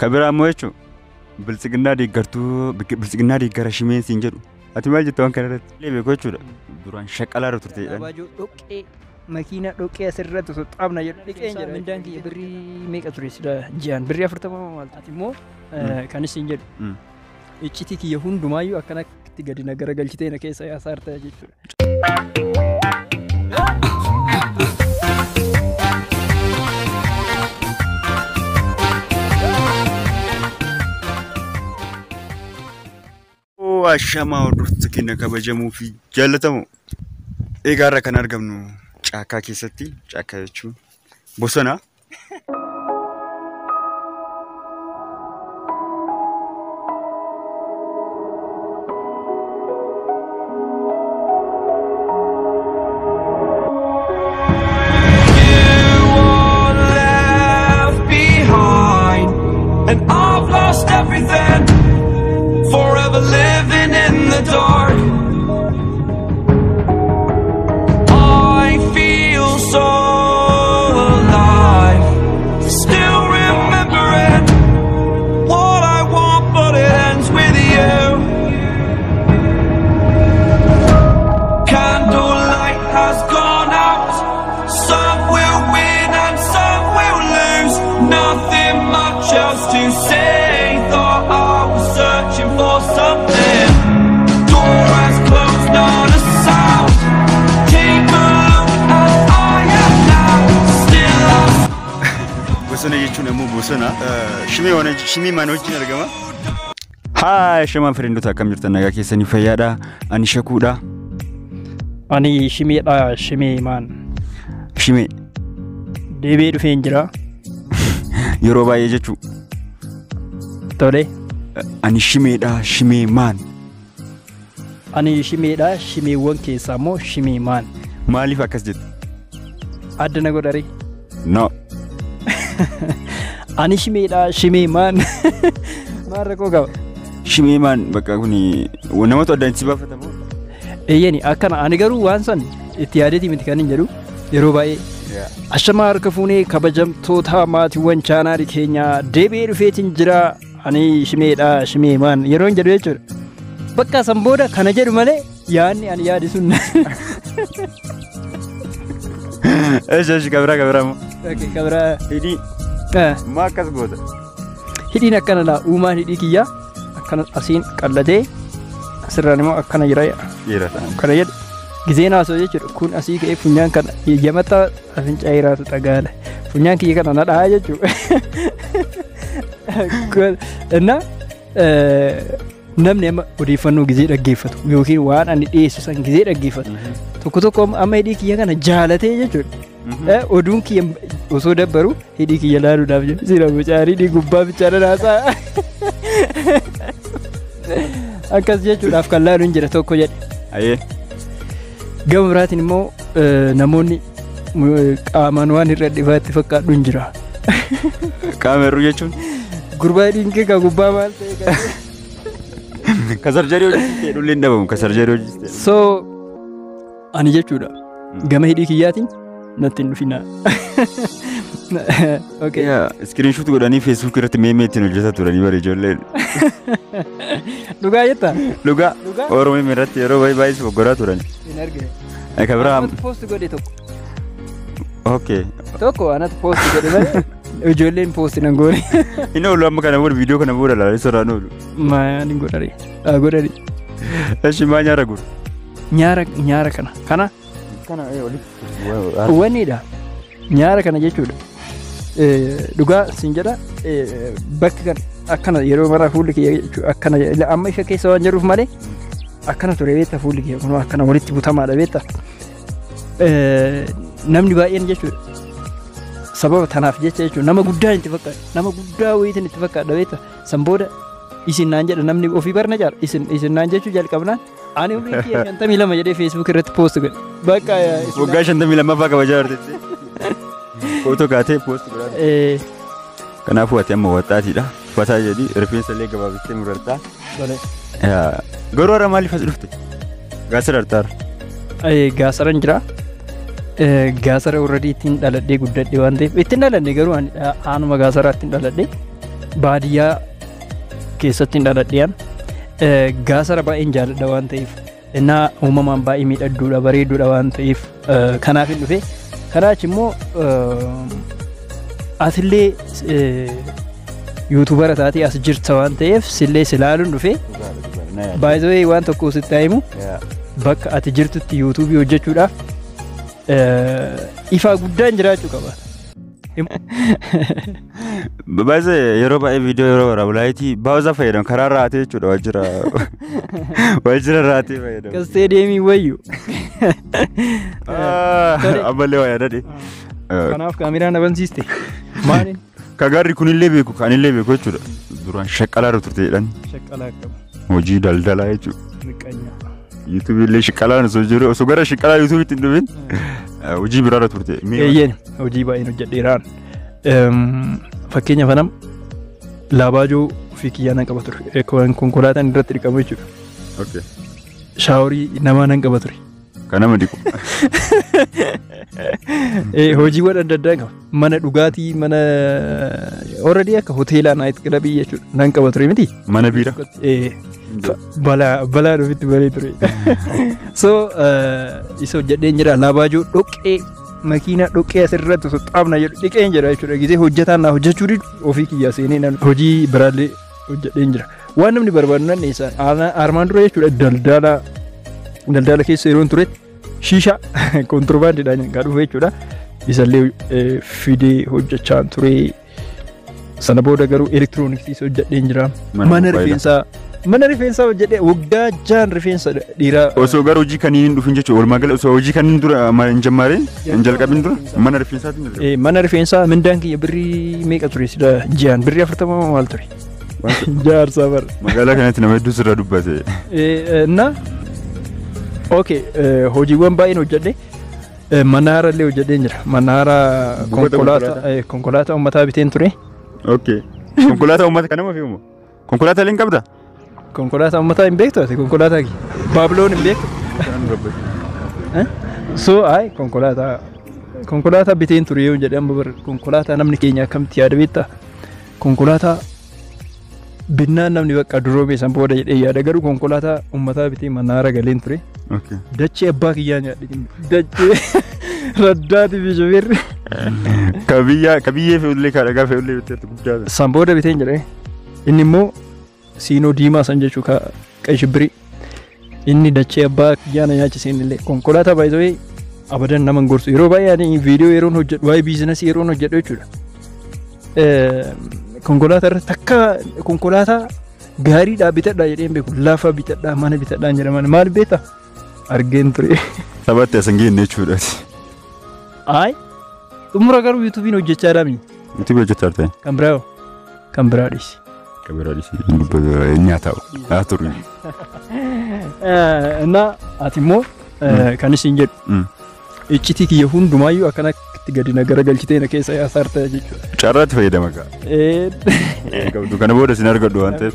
kabira ammoo jechuun bilisiginaa deeggara Shimeen siin jedhu ati maal jettu waan kana irratti leebee gochuudha duraan shaqqalaa irra turte jedhan Baajoo dhoqqee makiina dhoqqee asirratti osoo xaabna jedhu dhiqeen jira mindaan kiyya birrii meeqa ture sida ji'aan birrii 40 maal ati immoo kan isin jedhu iccitii kiyya hundumaayyuu akkanatti gadi na garagalchitee na keessa yaasaarta jechuudha. Ashama hordoftoota keenya kabajamuu fi jaallatamu egaa irra kan argamnu caakkaa keessatti caakkaa jechuun bosona. Forever living in the dark. I feel so alive. Still remembering what I want, but it ends with you. Candlelight has gone out. Some will win and some will lose. Nothing much else to say. Thought I was searching for something. Door has closed, not a sound. Take a look as I am now. Still lost. Bosona jechuun immoo bosona. Shimee maan wajjin argama. Haa shamaan firiindota akkam jirtan nagaa keessanii fayyaadha. Ani shakuudha. Ani Shimeedha Shimee maan. Shimee. Deebi'ee dhufeen jira. Yeroo baay'ee jechuu. Tole. Ani Shimeedha Shimee maan. Ani Shimeedha Shimeewwan keessaa immoo Shimee maan. Maaliif akkas jettu? Adda na godhari. No. Ani Shimeedha Shimee maan. Maal rakkoo qaba? Shimee maan bakka kuni namatu addaan itti baafatamu. Eeyyani akkana ani garuu waan san itti yaadeetii miti kan hin jedhu yeroo baay'ee. Ashama harka fuunee kabajamtoota maatiiwwan chaanaalii keenyaa deebi'ee dhufeetiin jira. Ani Shimeedha Shimee maan yeroo hin jedhu jechuudha. Bakka san booda kana jedhu malee yaadni ani yaade sun. Eesh kabira moo. Kabira. Hidhii. Maa akkas goota. Hidhiin akkana laa uumaan hidhii kiyyaa akkana asiin qallatee asirraan immoo akkana jira. Jira ta'an. Kana jedhu gizeen haasoo jechuudha kun asii ka'ee funyaan kana yamatta afincaa jiraatu dhagaala. Funyaan kiyya kana na dhahaa jechuudha. Innaa namni amma odeeffannoo gizee dhaggeeffatu yookiin waan ani dhiyeessu san gizee dhaggeeffatu tokko tokko amma hidhii kiyya kana jaalatee jechuudha. Oduun kiyya osoo dabbaru hidhii kiyya laaluudhaaf jedhu sira bocaarii hidhii gubbaa bichaadha naasaa. Akkas jechuudhaaf kan laaluun jira tokko jedhe. Gama biraatiin immoo namoonni qaamaan waan irra dhifaatti fakkaadhu hin jira. Qaama irru jechuun? Gurbaa dhiinkee ka gubbaa maal ta'e kasarjarii hojii dhullee hin dhabamu kasarjarii hojii. So ani jechuudha gama hidhii kiyyaatiin natti hin dhufinaa. Iskiriinshuuti godhanii feesbuuk irratti meemee ittiin hojjetaa turanii bara ijoolleen. Dhugaa jettaa? Dhugaa. Oromoo irratti yeroo baay'ee boggoraa turan. Hin argine. Kabira. Anatu poosti godhe tokko. Okay. Tokko anatu poosti godhe malee ijoolleen poosti nan goone. Inni oolu amma kana booda viidiyoo kana booda laalee soraan oolu. Maani godhari. Godhari. Ashi maa nyaara guru? Nyaara kana. Kana? Kana Wanniidha. Nyaara kana jechuudha. Dhugaa siin jedha bakka kan akkana yeroo maraa fuulli kiyya jechuudha akkana amma ifa keessa waan jiruuf malee akkana ture beektaa fuulli kiyya kun akkana walitti butamaadha beektaa. Namni baay'een jechuudha sababa tanaaf jecha jechuudha nama guddaa itti fakkaata nama guddaa wayiitiin itti fakkaata beektaa san booda isin naan jedha namni ofii barna jaala isin naan jechuu jalqabnaan ani umrii kiyya 52 jedhee feesbuuk irratti poost godhe bakka waggaa 52 faa kabajaa jirti. Foto kaatee poost godhaa. Kanaafuu ati amma waxaatiidha. Fataa jedhi rifeensa illee gabaabistee murartaa. Garuu har'a maaliif as dhufte? Gaasara artaara. Gaasaran jira. Gaasara already ittiin dhaladhee guddadhee waan ta'eef ittiin dhaladhee garuu aanuma gaasaraa ittiin dhaladhee baadiyyaa keessatti dhaladhiyaan gaasara baay'een jaalladha waan ta'eef innaa uumamaan baay'ee miidhagduudha bareeduudha waan ta'eef kanaaf hin dhufe kanaachi immoo atillee yuutuubara taatee as jirta waan ta'eef sillee silaaluun dhufe baay'ee waan tokko sitti himu bakka ati jirtutti yuutuubii hojjechuudhaaf ifaa guddaan jiraachuu qaba. Baase yeroo baay'ee viidiyoo yeroo waraabulaayitii baawuza fayyadamu karaa raatee jechuudha wajjira raatee fayyadamu. Kastee deemii wayyu. Ammallee waa yaadadhe. Kanaaf kaameraan abansiiste maaliin? Kagarri kunillee beeku kanillee beeku jechuudha. Duraan shaqqalaa turteedhaan. Shaqqalaa qabu. Hojii daldalaa jechuudha. Miqqanyaa. Yuutuubiillee shaqqalaa osoo jiru osoo gara shaqqalaa yuutuubiitti hin dhufin hojii biraarra turte. Eeyyeen hojii baay'een hojjedheeraan. Fakkeenya fanam laabaajoo ofii kiyyaa nan qaba ture. Konkolaataan irratti dhiqamu jechuudha. Shaaworii namaa nan qaba ture. Kan nama dhiqu. Hojiiwwan adda addaa qaba. Mana dhugaatii mana already akka hoteelaa naayit kilabii jechuudha. Nan qaba ture miti. Mana biira. Balaa ofitti balee ture. So isa hojjedheen jira laabaajoo dhoqqee makiinaa dhoqqee asirratti osoo xaabna jedhu dhiqeen jira jechuudha. Gisee hojjetaan naa hojjechuu didu ofii kiyyaa seenee hojii biraallee hojjedheen jira. Waan namni barbaadu nan dhiyeessan armaan dura jechuudha daldala keessa yeroon turetti shiishaa kontirbaandiidhaan kan dhufe jechuudha. Isallee fidee hojjechaa ture. Sana booda garuu elektirooniksiis hojjedheen jira. Mana rifeensaa hojjedhee waggaa 6 rifeensa dhiiraa. Osoo gara hojii kaniin hin dhufin jechuudha. Walumaa gala osoo hojii kaniin dura hin jammaareen hin jalqabin dura mana rifeensaatiin jalqabe. Mana rifeensaa mindaan kiyya birrii meeqa ture sida ji'aan birrii 40 maal ture. Jaarsaa bara. Magaalaa kanatti nama hedduu sirraa dubbate. Na hojiiwwan baay'een hojjedhe. Manaara illee hojjedheen jira. Manaara konkolaataa uummataa biteen ture. Konkolaataa uummata kan nama fe'umoo? Konkolaataa illee hin qabdaa? Konkolaataa uummataa hin beektu ati konkolaataa kee? Baabiloon hin beektu? So konkolaataa biteen ture yoo jedhe amma bara konkolaataa namni keenya akkamitti yaada beektaa? Konkolaataa binnaan namni bakka duroomee san booda jedhee yaada garuu konkolaataa uummataa bitee manaara galeen ture. Dachee abbaa kiyyaa nyaadhe. Dachee raddaati bishoofirri. Kabiyyee fe'ullee kaadhagaa fe'ullee bitteetti guddaa. San booda biteen jedhee inni immoo siinoo diimaa san jechuu qashibbirii inni dachee abbaa kiyyaa na nyaachiseen illee konkolaataa baay'ee abadan nama hin gorsu yeroo baay'ee viidiyoo yeroon hojjedhu waa'ee biizinasii yeroon hojjedhu jechuudha. Konkolaataa irratti akka konkolaataa gaariidhaa bitadhaa jedheen beeku lafa bitadhaa mana bitadhaa jedhaman maal beektaa argeen ture. Taphatti as hin geenye jechuudha. Xumura garuu yuutuubiin hojjechaa dhaabni. Yuutuubii hojjechaa ta'e. Kan biraa dhiisi. Nyaataa'u haa turu. Ati immoo kan isin jedhu iccitii kiyya hundumaayyuu akkanatti gadi na garagalchitee na keessa yaasaarta jechuudha. Carraatti fayyadama kaa. Kana booda sin argadhu waan ta'eef.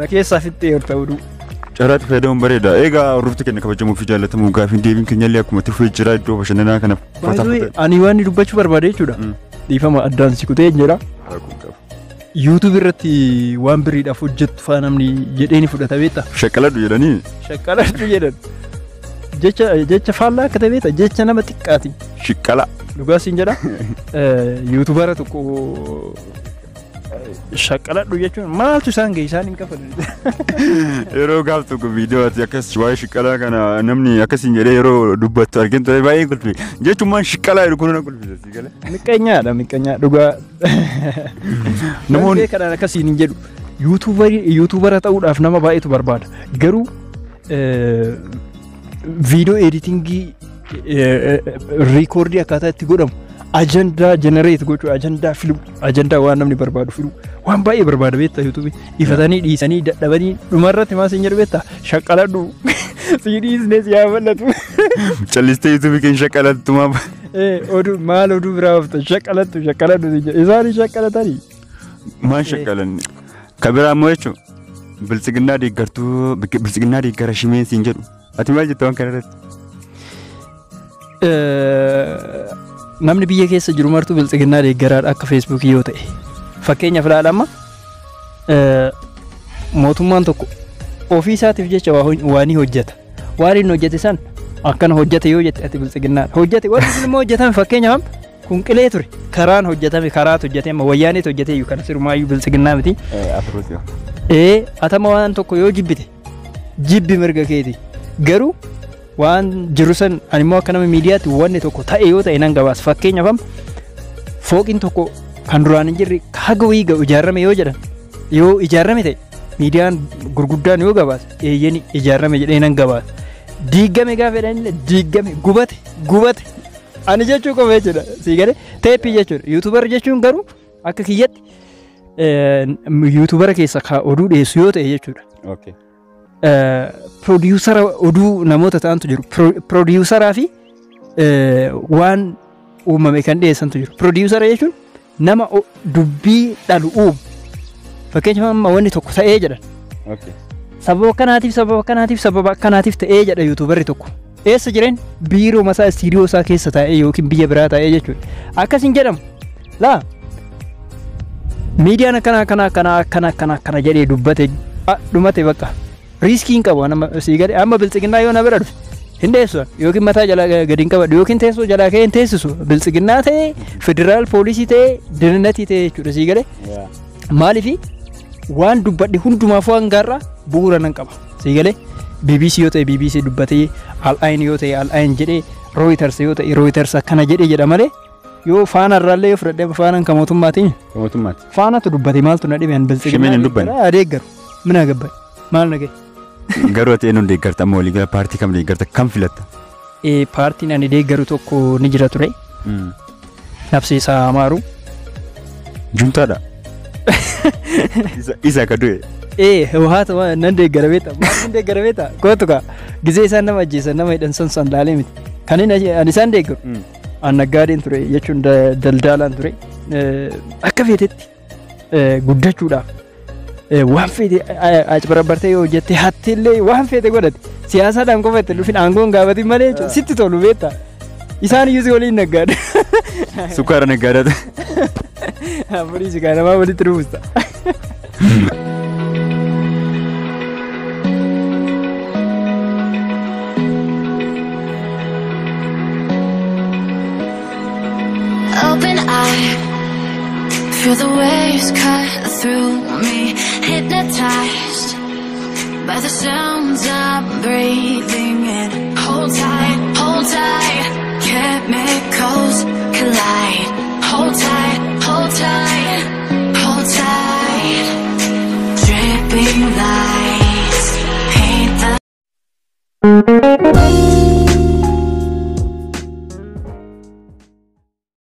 Na keessaa fixxee ol ta'uu. Carraatti fayyadamuun bareeda. Egaa hordoftoota keenya kabajamuu fi jaallatamu gaafiin deebiin keenyallee akkuma tifuu jira iddoo bashannanaa kana. Ani waan dubbachuu barbaade jechuudha. Dhiifama addaan si kutee jira. YouTube irratti waan biriidhaaf hojjettu faa namni jedhee ni fudhata beektaa? Shaqqaladhu jedhanii? Shaqqaladhu jedhan. Jecha faallaa akka ta'e beektaa? Jecha nama xiqqaati. Shiqqala. Dhugaas hin jedha. YouTubera tokko shaqqaladhu jechuun maaltu isaan ga'e isaan hin qaban. Yeroo gaaf tokko viidiyoo ati akkas waa'ee shiqqalaa kana namni akkasiin jedhee yeroo dubbattu arginu ture baay'ee kolfee jechuun shiqqalaa jedhu kun na kolfisiisa galee. Miqqanyaa dhugaa. Namoonni kanaan akkasiin hin jedhu yuutuubara ta'uudhaaf nama baay'eetu barbaada garuu viidiyoo editingii riikoordii akkaataa itti godhamu ajandaa jenereet gochuu ajandaa filuu ajandaa waan namni barbaadu filuu waan baay'ee barbaada beektaa yuutuubii ifatanii dhiisanii dadhabanii dhumarratti maas hin jedhu beektaa shaqqaladhu sii dhiisnes yaa bal'atu. Callistee yuutuubii keenya shaqqalattu maama. Maal oduu biraa oofta shaqqalattu isaan shaqqalatanii. Maal shaqqalanni? Kan biraa immoo jechuun biltsiginnaa deeggara Shimeen siin jedhu. Ati maal jettu waan kana irratti? Namni biyya keessa jiru martuu biltsiginnaa deeggaraadha akka feesbuukii yoo ta'e. Fakkeenyaaf ilaala amma mootummaan tokko ofii isaatiif jecha waan hojjeta. Waan inni hojjete san akkana hojjete yoo jette ati biltsiginnaadha. Hojjete wanti sun immoo hojjetame fakkeenyaaf kun qilee ture karaan hojjetame karaatu hojjete amma wayyaaniitu hojjete iyyuu kana sirumaayyuu biltsiginnaa miti. Atama waan tokko yoo jibbite jibbi mirga keeti garuu waan jiru san animmoo akka nama miidiyaatti wanni tokko ta'e yoo ta'e nan gabaasa fakkeenyaaf fooqiin tokko kan duraan hin jirre haga wayii ga'u ijaarame yoo jedhan yoo ijaarame ta'e miidiyaan gurguddaan yoo gabaasa eeyyanii ijaarame jedhee nan gabaasa. Diigame gaafa jedhanillee diigame gubate ani jechuu qofa jechuudha sii galee teeppii jechuudha yuutuubarri jechuun garuu akka kiyyatti yuutuubara keessa oduu dhiyeessu yoo ta'e jechuudha. Produusara oduu namoota ta'antu jiru produusaraa fi waan uumame kan dhiyeessantu jiru. Produusara jechuun nama dubbii dhalu uumu fakkeenyaaf amma wanni tokko ta'ee jedhan. Sababa kanaatiif ta'ee jedha yuutuubarri tokko. Eessa jireen biiroo masaa istiidiyoo isaa keessa taa'ee yookiin biyya biraa taa'ee jechuudha. Akkasiin jedhamu laa miidiyaan akkana jedhee dubbate dhumate bakka riiskiin qabu sii gadi amma biltsiginnaa yoo na bira dhufe hin deessu yookiin mataa jalaa gadi hin qabadhu yookiin teessoo jalaa ka'ee hin teessisu biltsiginnaa ta'ee federaal poolisii ta'ee dinnatii ta'ee jechuudha sii gadi maaliifi waan dubbadhe hundumaaf waan gaarraa bu'uura nan qaba sii galee BBC yoo ta'e BBC dubbatee al'aayin yoo ta'e al'aayin jedhee Reuters yoo ta'e Reuters akkana jedhee jedha malee yoo faana irraallee yoo fudhadhee faanaan kan mootummaatiin faanatu dubbate maaltu na dhibeen biltsiginnaa hin dubbanne adeeggaru mina gabbay maal nagee garuu ati eenyuun deeggarta amma walii gala paartii kam deeggarta kam filatta? Paartiin ani deeggaru tokko ni jira ture nabsiisaa amaaru juntaadha isa akka du'e haata nan deeggarameeta maal deeggarameeta kootu kaa gizee isaan nama ajjeesan nama hidhan san laalee miti kan ani isaan deeggaru an naggaadeen ture jechuun daldaalaan ture akka feetetti guddachuudhaaf waan feete barabartee yoo hojjette hattillee waan feete godhate siyaasaadhaan qofa itti dhufin aangoon gaafatiin malee sitti tolu beektaa isaan iyyuu si waliin naggaadha. Sukkaara naggaadhata. Amurii si namaa walitti dhufusta. Open eye, feel the waves cut through me, hypnotized by the sounds I'm breathing in. Hold tight, can't make